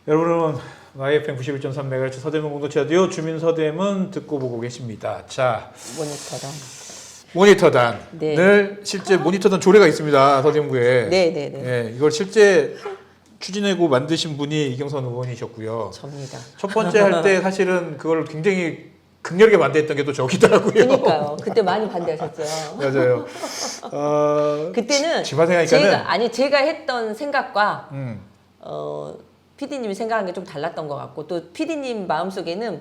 여러분은 YFM 91.3MHz 서대문 공동체 라디오 주민 서대문 듣고 보고 계십니다. 자, 모니터단을 네. 실제 모니터단 조례가 있습니다. 서대문구에. 네네네. 예, 이걸 실제 추진하고 만드신 분이 이경선 의원이셨고요. 접니다. 첫 번째 할 때 사실은 그걸 굉장히 극렬하게 반대했던 게 또 저기더라고요. 그러니까요. 그때 많이 반대하셨어요. 맞아요. 그때는 지방 생각하니까는 제가 했던 생각과 음. PD님이 생각한 게 좀 달랐던 것 같고 또 PD님 마음속에는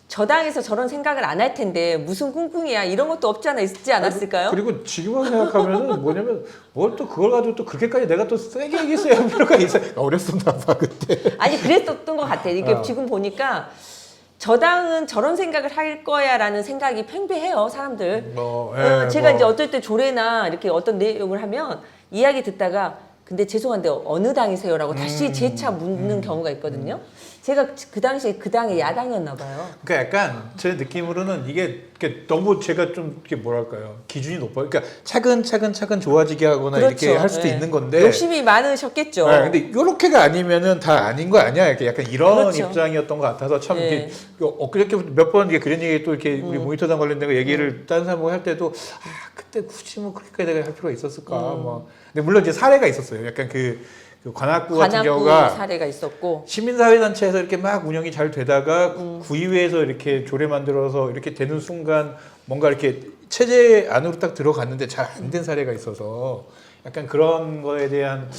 저 당에서 저런 생각을 안 할 텐데 무슨 꿍꿍이야 이런 것도 없지 않아 있지 않았을까요? 그리고 지금 생각하면은 뭐냐면 뭘 또 그걸 가지고 또 그렇게까지 내가 또 세게 얘기했어야 할 필요가 있어요. 어렸었나 봐 그때. 아니 그랬었던 것 같아. 이게 지금 보니까 저 당은 저런 생각을 할 거야라는 생각이 팽배해요 사람들. 제가 이제 어떨 때 조례나 이렇게 어떤 내용을 하면 이야기 듣다가 근데 죄송한데 어느 당이세요라고 다시 재차 묻는 경우가 있거든요. 제가 그 당시에 그 당의 야당이었나 봐요. 그러니까 약간 제 느낌으로는 이게 너무 제가 좀 이렇게 뭐랄까요 기준이 높아요. 그러니까 차근차근 좋아지게 하거나 그렇죠. 이렇게 할 수도 네. 있는 건데 욕심이 많으셨겠죠. 네, 근데 이렇게가 아니면은 다 아닌 거 아니야? 이렇게 약간 이런 그렇죠. 입장이었던 것 같아서 참 네. 엊그저께 몇 번 그런 얘기 또 이렇게 우리 모니터단 관련된 거 얘기를 다른 사람하고 할 때도 그때 굳이 뭐 그렇게까지 내가 할 필요가 있었을까? 뭐 근데 물론 이제 사례가 있었어요. 약간 그 관악구 같은 경우가 사례가 있었고 시민사회단체에서 이렇게 막 운영이 잘 되다가 구의회에서 이렇게 조례 만들어서 이렇게 되는 순간 뭔가 이렇게 체제 안으로 딱 들어갔는데 잘 안 된 사례가 있어서 약간 그런 거에 대한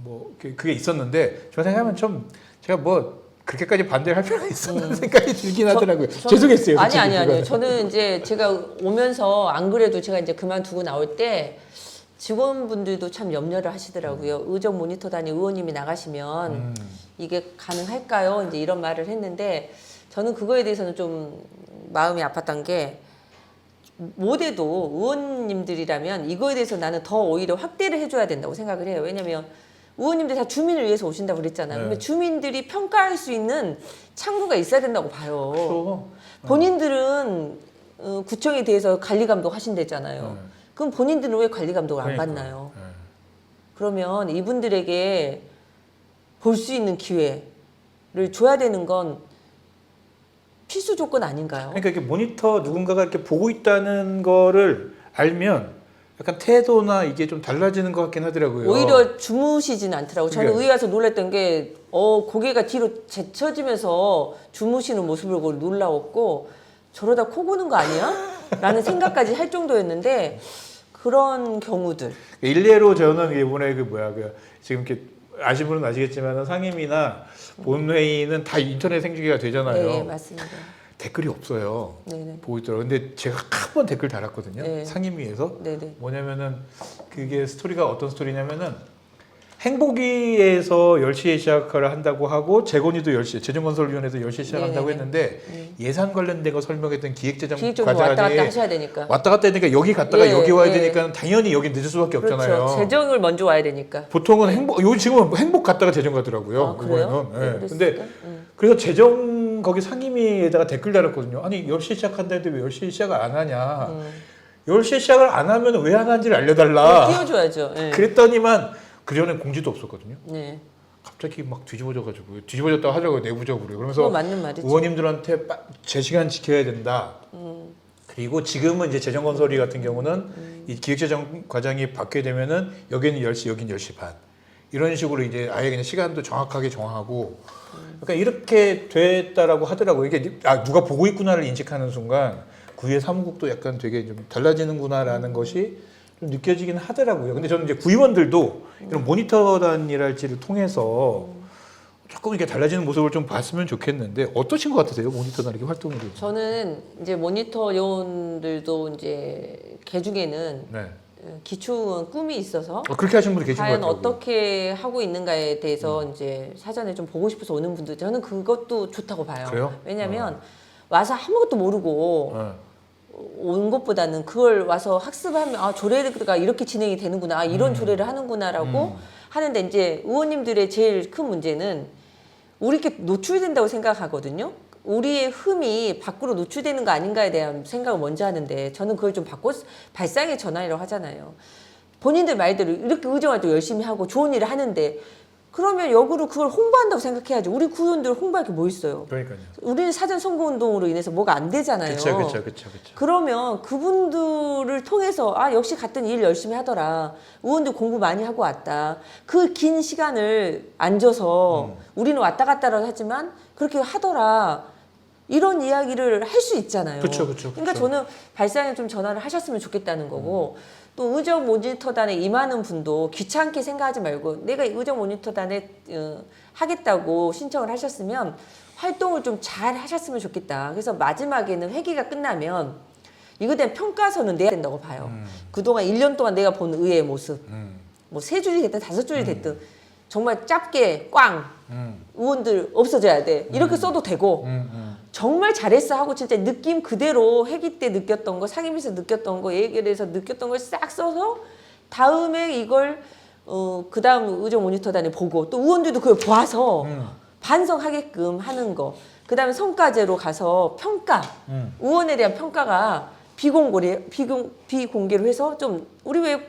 뭐 그게 있었는데 저 생각하면 좀 제가 뭐 그렇게까지 반대를 할 필요가 있었나 생각이 들긴 하더라고요. 죄송했어요. 아니요. 저는 이제 제가 오면서 안 그래도 제가 이제 그만두고 나올 때 직원분들도 참 염려를 하시더라고요. 의정 모니터단이 의원님이 나가시면 이게 가능할까요? 이제 이런 말을 했는데 저는 그거에 대해서는 좀 마음이 아팠던 게 못해도 의원님들이라면 이거에 대해서 나는 더 오히려 확대를 해줘야 된다고 생각을 해요. 왜냐면 의원님들 다 주민을 위해서 오신다고 그랬잖아요. 네. 근데 주민들이 평가할 수 있는 창구가 있어야 된다고 봐요. 그렇죠. 본인들은 구청에 대해서 관리 감독 하신댔잖아요. 네. 그럼 본인들은 왜 관리 감독을 안 그러니까요. 받나요? 네. 그러면 이분들에게 볼 수 있는 기회를 줘야 되는 건 필수 조건 아닌가요? 그러니까 이렇게 모니터 누군가가 이렇게 보고 있다는 거를 알면 약간 태도나 이게 좀 달라지는 것 같긴 하더라고요. 오히려 주무시진 않더라고요. 저는 그러니까요. 의회 가서 놀랐던 게 고개가 뒤로 제쳐지면서 주무시는 모습을 보고 놀라웠고 저러다 코 고는 거 아니야? 라는 생각까지 할 정도였는데 그런 경우들. 일례로 저는 이번에 지금 이렇게 아시는 분은 아시겠지만 상임위나 본회의는 다 인터넷 생중계가 되잖아요. 네, 맞습니다. 댓글이 없어요. 네네. 보고 있더라고요. 근데 제가 한 번 댓글 달았거든요. 네. 상임위에서. 네네. 뭐냐면은 그게 스토리가 어떤 스토리냐면은 행복위에서 10시에 시작을 한다고 하고 재건이도 10시에 재정건설위원회에서 10시에 시작한다고 네네네. 했는데 예산 관련된 거 설명했던 기획재정 기획적으로 왔다 갔다 과장이 하셔야 되니까. 왔다 갔다 하니까 여기 갔다가 예, 여기 와야 예. 되니까 당연히 여기 늦을 수밖에 없잖아요. 그렇죠. 재정을 먼저 와야 되니까. 보통은 지금은 행복 갔다가 재정 가더라고요. 아, 그래요? 이번에는. 네, 근데 그랬을까? 그래서 재정 거기 상임위에다가 댓글 달았거든요. 아니 10시에 시작한다는데 왜 10시에 시작을 안 하냐. 10시에 시작을 안 하면 왜 안 하는지를 알려달라. 띄워줘야죠. 네. 그랬더니만 그전에 공지도 없었거든요. 네. 갑자기 막 뒤집어져가지고 뒤집어졌다고 하더라고요. 내부적으로. 그거 그러면서 맞는 말이죠. 의원님들한테 제 시간 지켜야 된다. 그리고 지금은 이제 재정건설위 같은 경우는 이 기획재정 과장이 받게 되면은 여기는 10시, 여기는 10시 반. 이런 식으로 이제 아예 그냥 시간도 정확하게 정하고 그러니까 이렇게 됐다라고 하더라고요. 이게 누가 보고 있구나를 인식하는 순간 구의회 사무국도 약간 되게 좀 달라지는구나라는 것이 좀 느껴지긴 하더라고요. 근데 저는 이제 구의원들도 이런 모니터단이랄지를 통해서 조금 이렇게 달라지는 모습을 좀 봤으면 좋겠는데 어떠신 것 같으세요? 모니터단 이렇게 활동을 해서. 저는 이제 모니터 요원들도 이제 개 중에는 네. 기충은 꿈이 있어서 그렇게 하시는 분이 계신 것 과연 같아요. 어떻게 하고 있는가에 대해서 이제 사전에 좀 보고 싶어서 오는 분들 저는 그것도 좋다고 봐요. 그래요? 왜냐하면 와서 아무것도 모르고 네. 온 것보다는 그걸 와서 학습하면 조례가 이렇게 진행이 되는구나 이런 조례를 하는구나라고 하는데 이제 의원님들의 제일 큰 문제는 우리께 노출된다고 생각하거든요. 우리의 흠이 밖으로 노출되는 거 아닌가에 대한 생각을 먼저 하는데 저는 그걸 좀 바꿔 발상의 전환이라고 하잖아요. 본인들 말대로 이렇게 의정활동 열심히 하고 좋은 일을 하는데 그러면 역으로 그걸 홍보한다고 생각해야죠. 우리 구의원들 홍보할 게 뭐 있어요? 그러니까요. 우리는 사전 선거운동으로 인해서 뭐가 안 되잖아요. 그렇죠. 그러면 그분들을 통해서 아 역시 같은 일 열심히 하더라. 의원들 공부 많이 하고 왔다. 그 긴 시간을 앉아서 우리는 왔다 갔다라고 하지만 그렇게 하더라. 이런 이야기를 할 수 있잖아요. 그렇죠. 그러니까 저는 발상에 좀 전화를 하셨으면 좋겠다는 거고 또 의정 모니터단에 임하는 분도 귀찮게 생각하지 말고 내가 의정 모니터단에 하겠다고 신청을 하셨으면 활동을 좀 잘 하셨으면 좋겠다. 그래서 마지막에는 회기가 끝나면 이거에 대한 평가서는 내야 된다고 봐요. 그동안 1년 동안 내가 본 의회의 모습 뭐 3줄이 됐든 5줄이 됐든 정말 짧게 꽝 의원들 없어져야 돼. 이렇게 써도 되고 정말 잘했어 하고 진짜 느낌 그대로 회기 때 느꼈던 거 상임위에서 느꼈던 거 예결에서 느꼈던 걸 싹 써서 다음에 이걸 그 다음 의정 모니터단에 보고 또 의원들도 그걸 봐서 반성하게끔 하는 거. 그 다음에 성과제로 가서 평가 의원에 대한 평가가 비공개로 해서 좀 우리 왜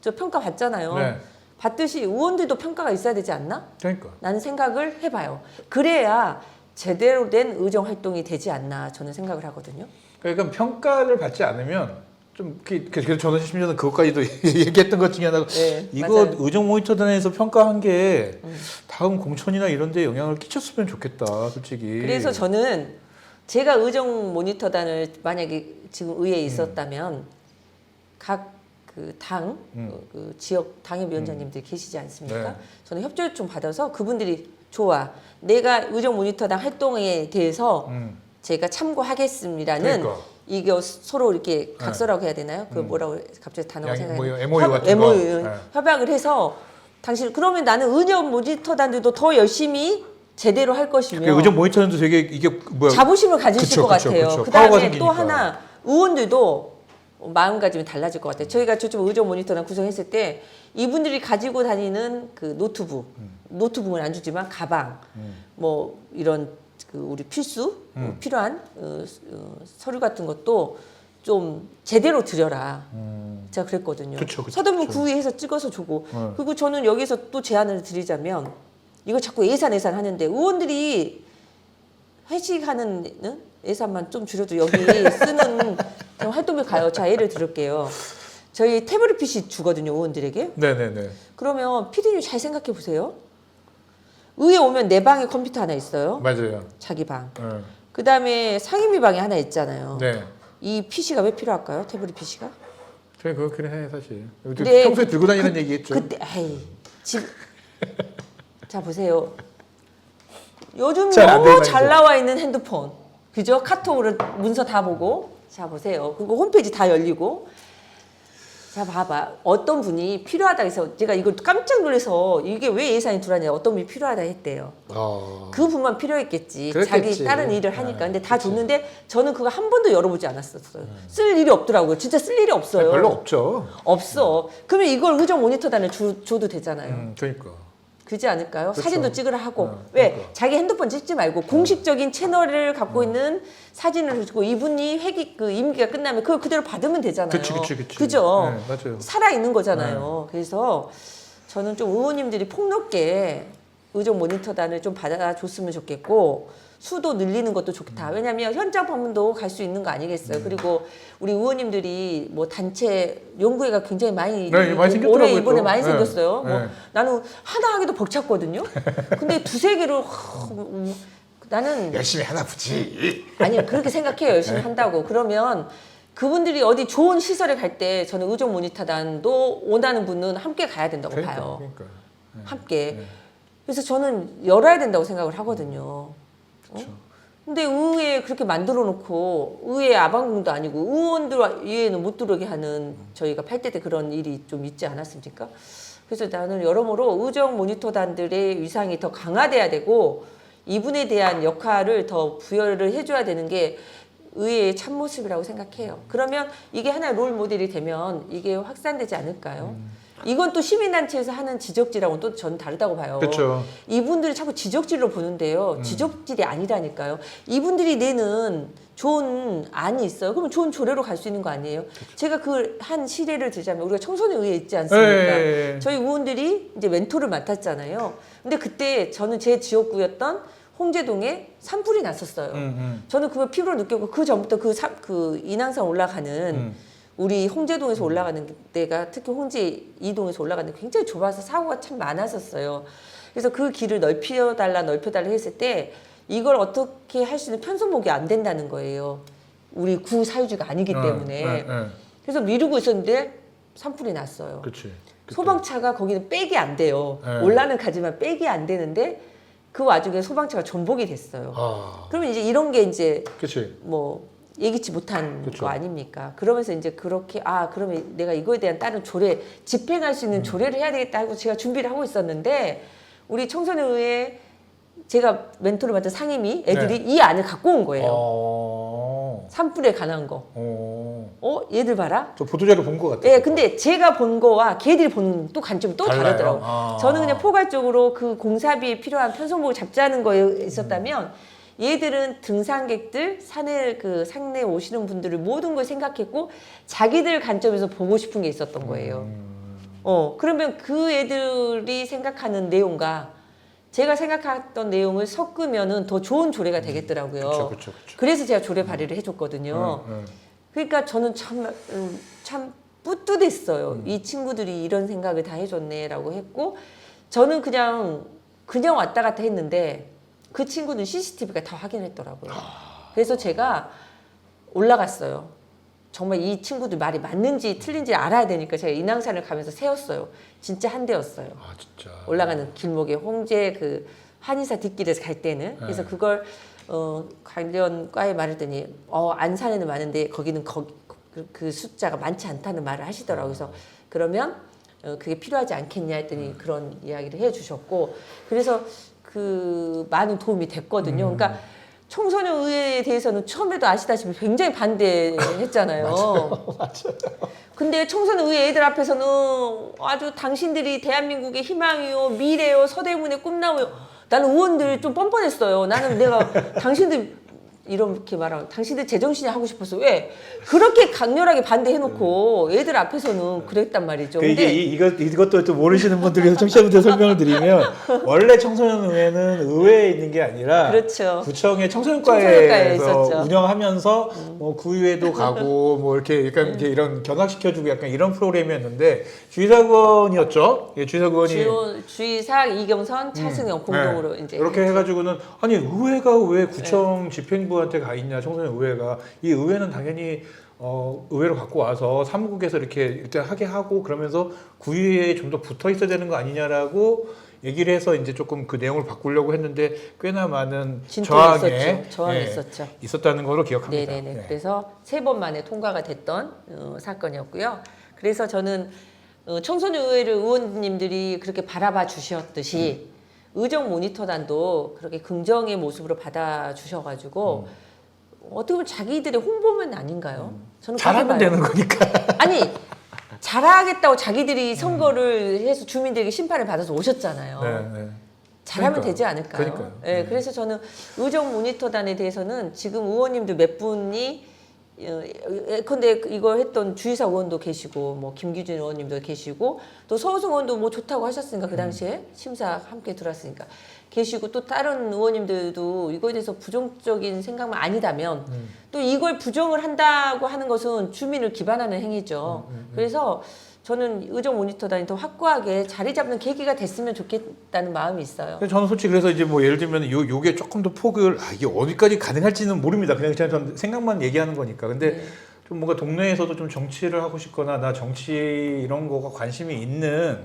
저 평가 받잖아요. 네. 받듯이 의원들도 평가가 있어야 되지 않나? 그러니까. 라는 생각을 해봐요. 그래야 제대로 된 의정 활동이 되지 않나 저는 생각을 하거든요. 그러니까 평가를 받지 않으면 좀 그래서 저는 심지어는 그것까지도 얘기했던 것 중에 하나가 네, 이거 맞아요. 의정 모니터단에서 평가한 게 다음 공천이나 이런 데 영향을 끼쳤으면 좋겠다 솔직히. 그래서 저는 제가 의정 모니터단을 만약에 지금 의회에 있었다면 각 그 당, 그 지역 당협위원장님들이 계시지 않습니까? 네. 저는 협조 요청 받아서 그분들이 좋아. 내가 의정 모니터단 활동에 대해서 제가 참고하겠습니다는 그러니까. 이게 서로 이렇게 각서라고 해야 되나요? 그 뭐라고 갑자기 단어가 생각이 MOU 같은 거. MOU 네. 협약을 해서 당신 그러면 나는 의정 모니터단들도 더 열심히 제대로 할 것이며 그러니까 의정 모니터단도 되게 이게 뭐야? 자부심을 가지실 것 같아요. 그쵸. 그 파워가 다음에 생기니까. 또 하나 의원들도 마음가짐이 달라질 것 같아요. 저희가 저쪽 의정 모니터단 구성했을 때 이분들이 가지고 다니는 그 노트북은 안 주지만 가방, 뭐 이런 그 우리 필수 필요한 서류 같은 것도 좀 제대로 드려라. 제가 그랬거든요. 그쵸. 서대문 구의회에서 찍어서 주고 그리고 저는 여기서 또 제안을 드리자면 이거 자꾸 예산 하는데 의원들이 회식하는 예산만 좀 줄여도 여기 쓰는 활동비 가요. 자, 예를 들을게요. 저희 태블릿 PC 주거든요, 의원들에게. 네네네. 그러면 PD님 잘 생각해 보세요. 의회 오면 내 방에 컴퓨터 하나 있어요. 맞아요. 자기 방. 네. 그 다음에 상임위 방에 하나 있잖아요. 네. 이 PC가 왜 필요할까요? 태블릿 PC가? 그래 그렇긴 해 사실. 근데 평소에 들고 다니는 얘기했죠. 그때 자 보세요. 요즘 잘안 너무 되나, 잘 이제. 나와 있는 핸드폰, 그죠? 카톡으로 문서 다 보고, 자 보세요. 그리고 홈페이지 다 열리고, 자 봐봐. 어떤 분이 필요하다 해서 제가 이걸 깜짝 놀라서 이게 왜 예산이 들어왔냐? 어떤 분이 필요하다 했대요. 그 분만 필요했겠지. 그랬겠지. 자기 다른 일을 하니까. 네, 근데 다 그치. 줬는데 저는 그거 한 번도 열어보지 않았었어요. 쓸 일이 없더라고요. 진짜 쓸 일이 없어요. 별로 없죠. 없어. 그러면 이걸 의정 모니터단에 줘도 되잖아요. 그러니까. 그지 않을까요? 그렇죠. 사진도 찍으라 하고. 어, 왜? 그러니까. 자기 핸드폰 찍지 말고 공식적인 채널을 갖고 있는 사진을 주고 이분이 회기 그 임기가 끝나면 그걸 그대로 받으면 되잖아요. 그치. 그죠? 네, 맞아요. 살아 있는 거잖아요. 그래서 저는 좀 의원님들이 폭넓게 의정 모니터단을 좀 받아줬으면 좋겠고 수도 늘리는 것도 좋다. 왜냐하면 현장 방문도 갈 수 있는 거 아니겠어요. 그리고 우리 의원님들이 뭐 단체 연구회가 굉장히 많이 네, 많이 생겼더라고요, 올해 이번에 또. 많이 네. 생겼어요. 네. 뭐 나는 하나 하기도 벅찼거든요. 근데 두세 개로 나는 열심히 하나 보지. 아니요 그렇게 생각해요. 열심히 한다고. 그러면 그분들이 어디 좋은 시설에 갈 때 저는 의정 모니터단도 원하는 분은 함께 가야 된다고 봐요. 그러니까. 함께. 네. 그래서 저는 열어야 된다고 생각을 하거든요. 그렇죠. 근데 의회에 그렇게 만들어 놓고 의회 아방궁도 아니고 의원들 의회는 못 들어오게 하는 저희가 8대 때 그런 일이 좀 있지 않았습니까? 그래서 나는 여러모로 의정 모니터단들의 위상이 더 강화돼야 되고 이분에 대한 역할을 더 부여를 해줘야 되는 게 의회의 참모습이라고 생각해요. 그러면 이게 하나의 롤 모델이 되면 이게 확산되지 않을까요? 이건 또 시민단체에서 하는 지적질하고는 또 저는 다르다고 봐요. 그렇죠. 이분들이 자꾸 지적질로 보는데요. 지적질이 아니라니까요. 이분들이 내는 좋은 안이 있어요. 그러면 좋은 조례로 갈 수 있는 거 아니에요? 제가 그 한 시례를 들자면 우리가 청소년의회 있지 않습니까? 네. 저희 의원들이 이제 멘토를 맡았잖아요. 근데 그때 저는 제 지역구였던 홍제동에 산불이 났었어요. 저는 그걸 피부로 느꼈고 그 전부터 그 인왕산 올라가는 우리 홍제동에서 올라가는 데가 특히 홍제 이동에서 올라가는 데 굉장히 좁아서 사고가 참 많았었어요. 그래서 그 길을 넓혀달라 했을 때 이걸 어떻게 할 수 있는 편성목이 안 된다는 거예요. 우리 구 사유지가 아니기 때문에. 그래서 미루고 있었는데 산불이 났어요. 그렇지. 소방차가 거기는 백이 안 돼요. 네. 올라는 가지만 백이 안 되는데 그 와중에 소방차가 전복이 됐어요. 그러면 이제 이런 게 이제 그렇지. 뭐 예기치 못한 그쵸. 거 아닙니까? 그러면서 이제 그렇게 그러면 내가 이거에 대한 다른 조례 집행할 수 있는 조례를 해야 되겠다 하고 제가 준비를 하고 있었는데 우리 청소년의회 제가 멘토를 맡은 상임위 애들이 이 안을 갖고 온 거예요. 산불에 관한 거. 얘들 봐라. 저 보도자료 본 것 같아요. 예, 근데 제가 본 거와 걔들이 보는 또 관점이 또 달라요? 다르더라고요. 저는 그냥 포괄적으로 그 공사비에 필요한 편성목을 잡자는 거에 있었다면 얘들은 등산객들, 산에 오시는 분들을 모든 걸 생각했고 자기들 관점에서 보고 싶은 게 있었던 거예요. 그러면 그 애들이 생각하는 내용과 제가 생각했던 내용을 섞으면은 더 좋은 조례가 되겠더라고요. 그쵸. 그래서 제가 조례 발의를 해줬거든요. 그러니까 저는 참 뿌듯했어요. 이 친구들이 이런 생각을 다 해줬네라고 했고 저는 그냥 왔다 갔다 했는데 그 친구는 CCTV가 다 확인했더라고요. 그래서 제가 올라갔어요. 정말 이 친구들 말이 맞는지 틀린지 알아야 되니까 제가 인왕산을 가면서 세웠어요. 진짜 한 대였어요. 진짜. 올라가는 길목에 홍제 그 한의사 뒷길에서 갈 때는 그래서 그걸 관련 과에 말했더니 안산에는 많은데 거기는 그 숫자가 많지 않다는 말을 하시더라고요. 그래서 그러면 그게 필요하지 않겠냐 했더니 그런 이야기를 해주셨고 그래서 그 많은 도움이 됐거든요. 그러니까 청소년 의회에 대해서는 처음에도 아시다시피 굉장히 반대했잖아요. 맞아요. 근데 청소년 의회 애들 앞에서는 아주 당신들이 대한민국의 희망이요, 미래요, 서대문의 꿈나무요. 나는 의원들 좀 뻔뻔했어요. 나는 내가 당신들 이렇게 말하면 당신들 제정신이 하고 싶었어. 왜? 그렇게 강렬하게 반대해놓고 애들 앞에서는 그랬단 말이죠. 근데 이것도 또 모르시는 분들 위해서 청취자분들 설명을 드리면 원래 청소년의회는 의회에 있는 게 아니라 그렇죠. 구청의 청소년과에 청소년과에서 있었죠. 운영하면서 뭐 구의회도 가고 뭐 이렇게 약간 이렇게 이런 견학시켜주고 약간 이런 프로그램이었는데 주의사관이었죠. 예, 주의사관이 주의사 이경선 차승영 공동으로 이제 이렇게 해가지고는 아니 의회가 왜 구청 집행부한테 가 있냐 청소년 의회가 이 의회는 당연히 의회로 갖고 와서 사무국에서 이렇게 일단 하게 하고 그러면서 구의회에 좀 더 붙어 있어야 되는 거 아니냐라고 얘기를 해서 이제 조금 그 내용을 바꾸려고 했는데 꽤나 많은 저항이 있었죠. 있었다는 걸로 기억합니다. 네네네. 네. 그래서 3번 만에 통과가 됐던 사건이었고요. 그래서 저는 청소년 의회를 의원님들이 그렇게 바라봐 주셨듯이 의정 모니터단도 그렇게 긍정의 모습으로 받아 주셔가지고 어떻게 보면 자기들의 홍보면 아닌가요? 저는 잘하면 그렇게 되는 봐요. 거니까. 아니 잘하겠다고 자기들이 선거를 해서 주민들에게 심판을 받아서 오셨잖아요. 네. 잘하면 그러니까요. 되지 않을까요? 그러니까요. 네, 그래서 저는 의정 모니터단에 대해서는 지금 의원님들 몇 분이 근데 이걸 했던 주의사 의원도 계시고 뭐 김기준 의원님도 계시고 또 서우승 의원도 뭐 좋다고 하셨으니까 그 당시에 심사 함께 들어왔으니까 계시고 또 다른 의원님들도 이거에 대해서 부정적인 생각만 아니다면 또 이걸 부정을 한다고 하는 것은 주민을 기반하는 행위죠. 그래서 저는 의정 모니터단이 더 확고하게 자리 잡는 계기가 됐으면 좋겠다는 마음이 있어요. 근데 저는 솔직히 그래서 이제 뭐 예를 들면 요게 조금 더 폭을 이게 어디까지 가능할지는 모릅니다. 그냥 전 생각만 얘기하는 거니까. 근데 좀 뭔가 동네에서도 좀 정치를 하고 싶거나 나 정치 이런 거가 관심이 있는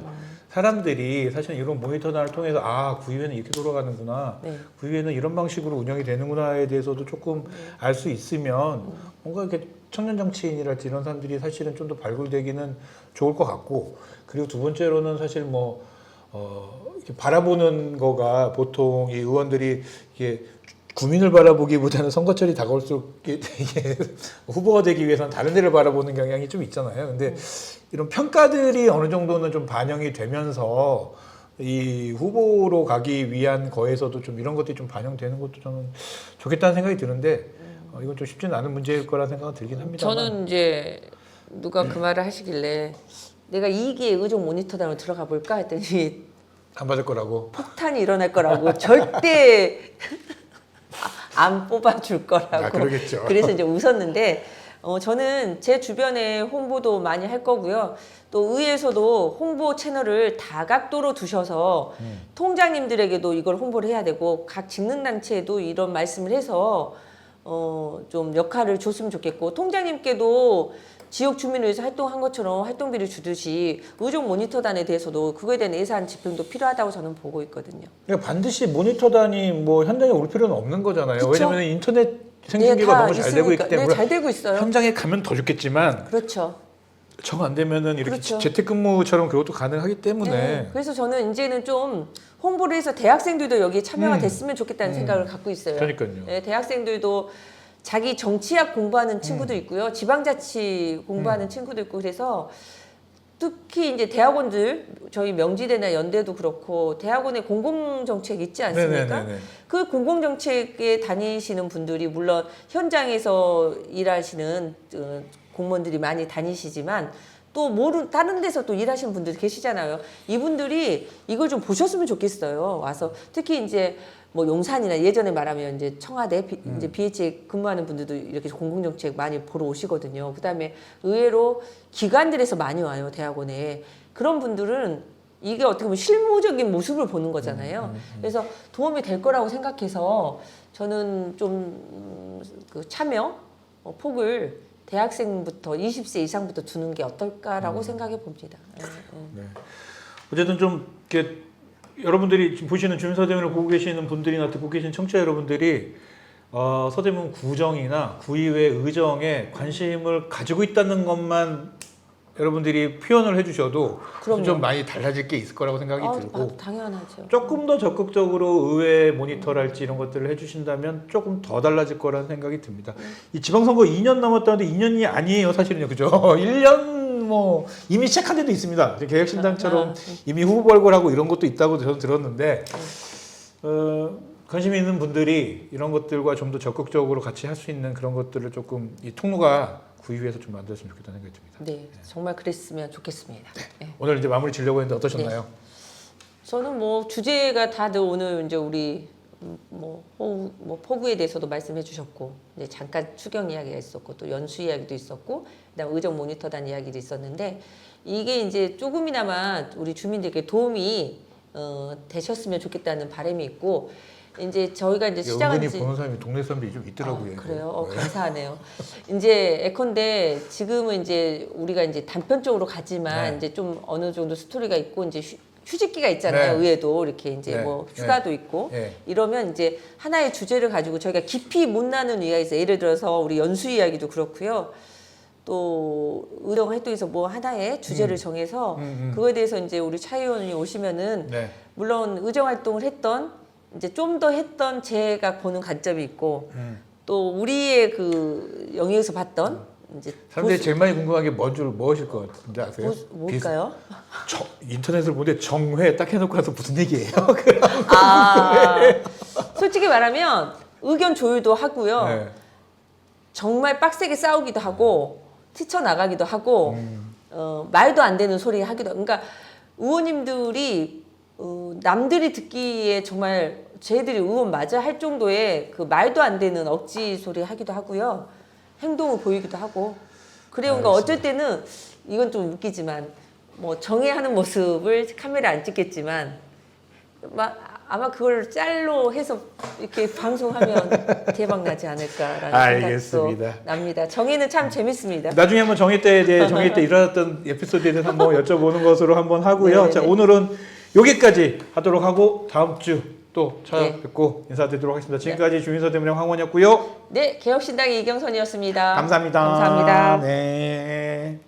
사람들이 사실 이런 모니터단을 통해서 구의회는 이렇게 돌아가는구나. 구의회는 이런 방식으로 운영이 되는구나에 대해서도 조금 알 수 있으면 뭔가 이렇게 청년 정치인이랄지 이런 사람들이 사실은 좀 더 발굴되기는 좋을 것 같고 그리고 두 번째로는 사실 이렇게 바라보는 거가 보통 이 의원들이 이게 구민을 바라보기보다는 선거철이 다가올수록 이게 후보가 되기 위해서는 다른 데를 바라보는 경향이 좀 있잖아요. 근데 이런 평가들이 어느 정도는 좀 반영이 되면서 이 후보로 가기 위한 거에서도 좀 이런 것들이 좀 반영되는 것도 저는 좋겠다는 생각이 드는데 이건 좀 쉽지는 않은 문제일 거라 생각은 들긴 합니다만. 저는 이제 누가 그 말을 하시길래 내가 2기의 의정 모니터단으로 들어가 볼까 했더니 안 받을 거라고. 폭탄이 일어날 거라고 절대 안 뽑아줄 거라고. 아, 그러겠죠. 그래서 이제 웃었는데 저는 제 주변에 홍보도 많이 할 거고요. 또 의회에서도 홍보 채널을 다각도로 두셔서 통장님들에게도 이걸 홍보를 해야 되고 각 직능단체에도 이런 말씀을 해서 좀 역할을 줬으면 좋겠고 통장님께도 지역 주민을 위해서 활동한 것처럼 활동비를 주듯이 의정 모니터단에 대해서도 그거에 대한 예산 집행도 필요하다고 저는 보고 있거든요. 그러니까 반드시 모니터단이 뭐 현장에 올 필요는 없는 거잖아요. 그쵸? 왜냐하면 인터넷 생중계가 너무 잘 되고 있기 있으니까. 때문에 네, 잘 되고 있어요. 현장에 가면 더 좋겠지만 그렇죠. 정 안 되면은 이렇게 그렇죠. 재택근무처럼 그것도 가능하기 때문에 네. 그래서 저는 이제는 좀 홍보를 해서 대학생들도 여기에 참여가 됐으면 좋겠다는 생각을 갖고 있어요. 그러니까요. 네, 대학생들도 자기 정치학 공부하는 친구도 있고요. 지방자치 공부하는 친구도 있고 그래서 특히 이제 대학원들 저희 명지대나 연대도 그렇고 대학원에 공공정책 있지 않습니까? 네네네네. 그 공공정책에 다니시는 분들이 물론 현장에서 일하시는 공무원들이 많이 다니시지만 또 다른 데서 또 일하시는 분들 계시잖아요. 이분들이 이걸 좀 보셨으면 좋겠어요. 와서 특히 이제 뭐 용산이나 예전에 말하면 이제 청와대 이제 BH에 근무하는 분들도 이렇게 공공정책 많이 보러 오시거든요. 그다음에 의외로 기관들에서 많이 와요 대학원에. 그런 분들은 이게 어떻게 보면 실무적인 모습을 보는 거잖아요. 그래서 도움이 될 거라고 생각해서 저는 좀 그 참여 폭을 대학생부터 20세 이상부터 두는 게 어떨까라고 생각해 봅니다. 네. 어쨌든 좀 이렇게 여러분들이 지금 보시는 주민 서대문을 보고 계시는 분들이나 듣고 계신 청취자 여러분들이 서대문 구정이나 구의회 의정에 관심을 가지고 있다는 것만 여러분들이 표현을 해주셔도 그럼요. 좀 많이 달라질 게 있을 거라고 생각이 들고 당연하죠. 조금 더 적극적으로 의회 모니터랄지 이런 것들을 해주신다면 조금 더 달라질 거라는 생각이 듭니다. 이 지방선거 2년 남았다는데 2년이 아니에요, 사실은요, 그죠? 1년 뭐 이미 시작한 데도 있습니다. 개혁신당처럼 이미 후보 발굴하고 이런 것도 있다고 저는 들었는데 관심 있는 분들이 이런 것들과 좀 더 적극적으로 같이 할 수 있는 그런 것들을 조금 이 통로가 구의회에서 좀 만들었으면 좋겠다는 생각이 듭니다. 네, 정말 그랬으면 좋겠습니다. 네. 오늘 이제 마무리 지려고 했는데 어떠셨나요? 저는 뭐 주제가 다들 오늘 이제 우리 포구에 대해서도 말씀해 주셨고 이제 잠깐 추경 이야기가 있었고 또 연수 이야기도 있었고 그다음 의정 모니터단 이야기도 있었는데 이게 이제 조금이나마 우리 주민들께 도움이 되셨으면 좋겠다는 바람이 있고 이제 저희가 이제 시작한 은근히 지 보는 사람이 동네 사람들이 좀 있더라고요. 그래요? 네. 감사하네요. 이제 예컨대 지금은 이제 우리가 이제 단편적으로 가지만 네. 이제 좀 어느 정도 스토리가 있고 이제 휴직기가 있잖아요. 네. 의회도 이렇게 이제 네. 뭐 휴가도 있고 네. 이러면 이제 하나의 주제를 가지고 저희가 깊이 못 나눈 이야기가 있어요. 예를 들어서 우리 연수 이야기도 그렇고요. 또 의정 활동에서 뭐 하나의 주제를 정해서 그거에 대해서 이제 우리 차 의원이 오시면은 네. 물론 의정 활동을 했던 이제 좀 더 했던 제가 보는 관점이 있고 또 우리의 그 영역에서 봤던 이제 사람들이 제일 많이 궁금한 게 무엇일 것 같은데 아세요? 뭘까요? 인터넷을 보는데 정회 딱 해놓고 나서 무슨 얘기예요? 솔직히 말하면 의견 조율도 하고요. 네. 정말 빡세게 싸우기도 하고 튀쳐나가기도 하고 말도 안 되는 소리 하기도 하고 그러니까 의원님들이 남들이 듣기에 정말 쟤들이 의원 맞아 할 정도의 그 말도 안 되는 억지 소리 하기도 하고요. 행동을 보이기도 하고 그래요. 그러니까 어쩔 때는 이건 좀 웃기지만 뭐 정의하는 모습을 카메라 안 찍겠지만 아마 그걸 짤로 해서 이렇게 방송하면 대박 나지 않을까라는 알겠습니다. 생각도 납니다. 정의는 참 재밌습니다. 나중에 한번 정의 때 일어났던 에피소드에 대해서 한번 여쭤보는 것으로 한번 하고요. 네네. 자, 오늘은 여기까지 하도록 하고 다음 주 또 찾아뵙고 인사드리도록 하겠습니다. 지금까지 주민서대문의 황원이었고요. 네, 개혁신당의 이경선이었습니다. 감사합니다. 감사합니다. 네.